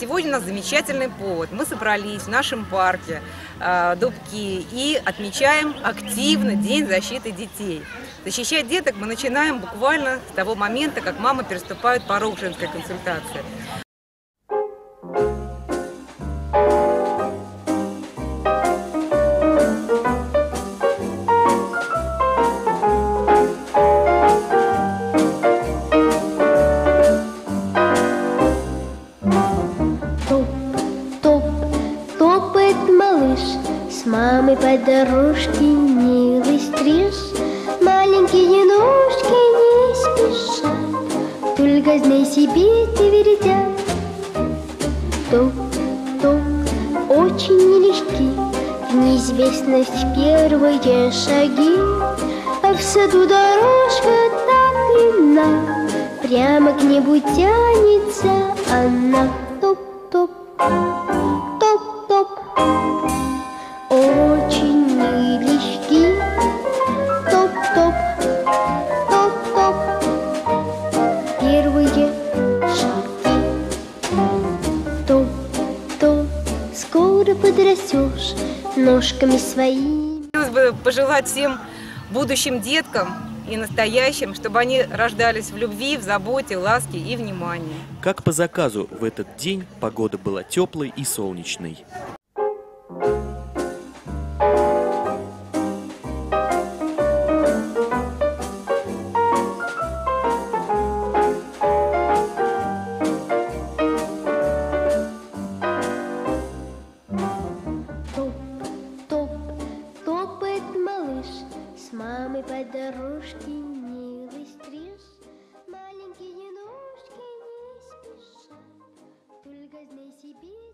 сегодня у нас замечательный повод. Мы собрались в нашем парке Дубки и отмечаем активно День защиты детей. Защищать деток мы начинаем буквально с того момента, как мама переступает порог женской консультации. С мамой по дорожке милый стриж, маленькие ножки не спеша, только знай себе ты вердя. Топ-топ, очень нелегки в неизвестность первые шаги, а в саду дорожка так длинна, прямо к небу тянется она. Топ-топ, топ-топ, очень нелегки. Топ-топ, топ-топ, первые шаги. Топ-топ, скоро подрастешь ножками своими. Хотелось бы пожелать всем будущим деткам и настоящим, чтобы они рождались в любви, в заботе, ласке и внимании. Как по заказу, в этот день погода была теплой и солнечной. Топает малыш с мамой по дорожке милый стриж, маленькие ножки не спеша, только знай себе.